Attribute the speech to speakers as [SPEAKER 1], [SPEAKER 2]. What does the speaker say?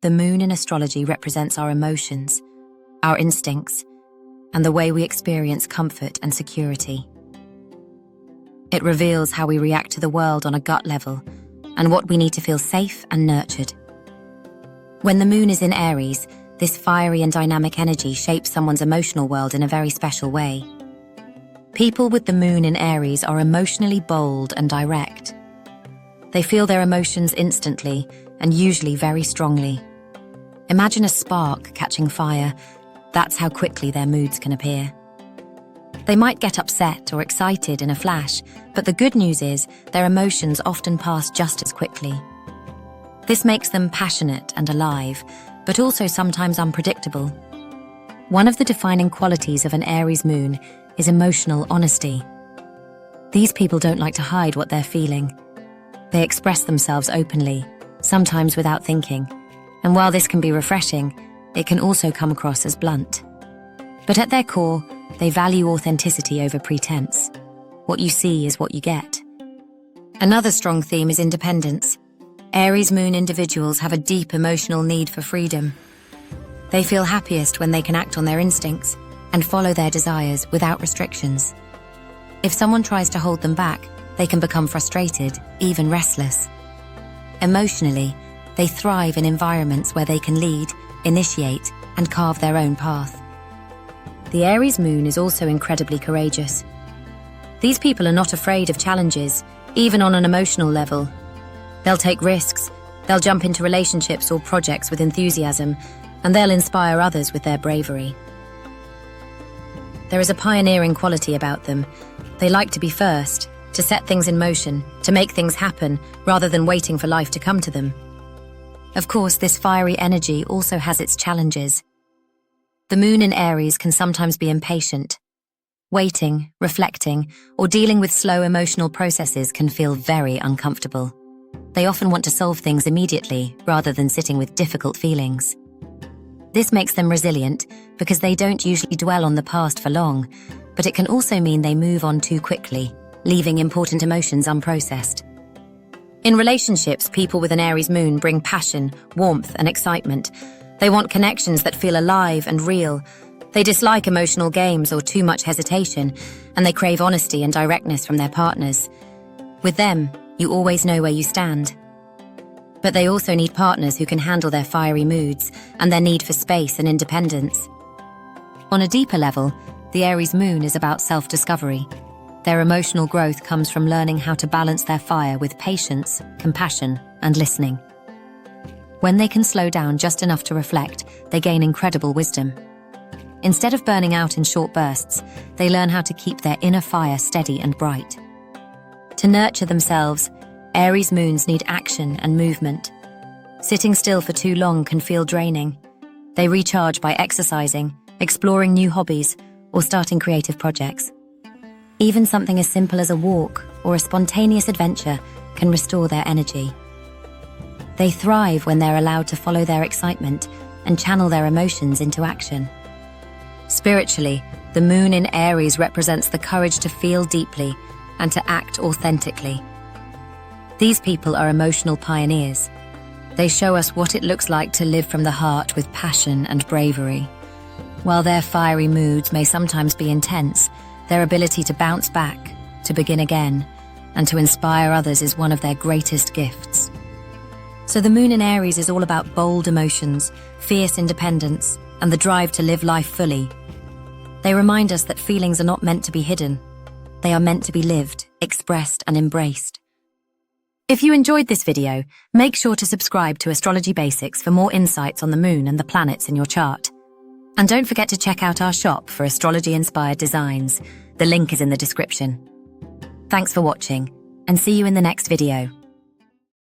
[SPEAKER 1] The moon in astrology represents our emotions, our instincts, and the way we experience comfort and security. It reveals how we react to the world on a gut level and what we need to feel safe and nurtured. When the moon is in Aries, this fiery and dynamic energy shapes someone's emotional world in a very special way. People with the moon in Aries are emotionally bold and direct. They feel their emotions instantly and usually very strongly. Imagine a spark catching fire. That's how quickly their moods can appear. They might get upset or excited in a flash, but the good news is their emotions often pass just as quickly. This makes them passionate and alive, but also sometimes unpredictable. One of the defining qualities of an Aries moon is emotional honesty. These people don't like to hide what they're feeling. They express themselves openly, sometimes without thinking. And while this can be refreshing, it can also come across as blunt. But at their core, they value authenticity over pretense. What you see is what you get. Another strong theme is independence. Aries moon individuals have a deep emotional need for freedom. They feel happiest when they can act on their instincts and follow their desires without restrictions. If someone tries to hold them back, they can become frustrated, even restless. Emotionally, they thrive in environments where they can lead, initiate, and carve their own path. The Aries moon is also incredibly courageous. These people are not afraid of challenges, even on an emotional level. They'll take risks, they'll jump into relationships or projects with enthusiasm, and they'll inspire others with their bravery. There is a pioneering quality about them. They like to be first, to set things in motion, to make things happen, rather than waiting for life to come to them. Of course, this fiery energy also has its challenges. The moon in Aries can sometimes be impatient. Waiting, reflecting, or dealing with slow emotional processes can feel very uncomfortable. They often want to solve things immediately, rather than sitting with difficult feelings. This makes them resilient because they don't usually dwell on the past for long, but it can also mean they move on too quickly, leaving important emotions unprocessed. In relationships, people with an Aries moon bring passion, warmth, and excitement. They want connections that feel alive and real. They dislike emotional games or too much hesitation, and they crave honesty and directness from their partners. With them, you always know where you stand. But they also need partners who can handle their fiery moods and their need for space and independence. On a deeper level, the Aries moon is about self-discovery. Their emotional growth comes from learning how to balance their fire with patience, compassion, and listening. When they can slow down just enough to reflect, they gain incredible wisdom. Instead of burning out in short bursts, they learn how to keep their inner fire steady and bright. To nurture themselves, Aries moons need action and movement. Sitting still for too long can feel draining. They recharge by exercising, exploring new hobbies, or starting creative projects. Even something as simple as a walk or a spontaneous adventure can restore their energy. They thrive when they're allowed to follow their excitement and channel their emotions into action. Spiritually, the moon in Aries represents the courage to feel deeply and to act authentically. These people are emotional pioneers. They show us what it looks like to live from the heart with passion and bravery. While their fiery moods may sometimes be intense, their ability to bounce back, to begin again, and to inspire others is one of their greatest gifts. So the moon in Aries is all about bold emotions, fierce independence, and the drive to live life fully. They remind us that feelings are not meant to be hidden. They are meant to be lived, expressed, and embraced. If you enjoyed this video, make sure to subscribe to Astrology Basics for more insights on the moon and the planets in your chart. And don't forget to check out our shop for astrology-inspired designs. The link is in the description. Thanks for watching, and see you in the next video.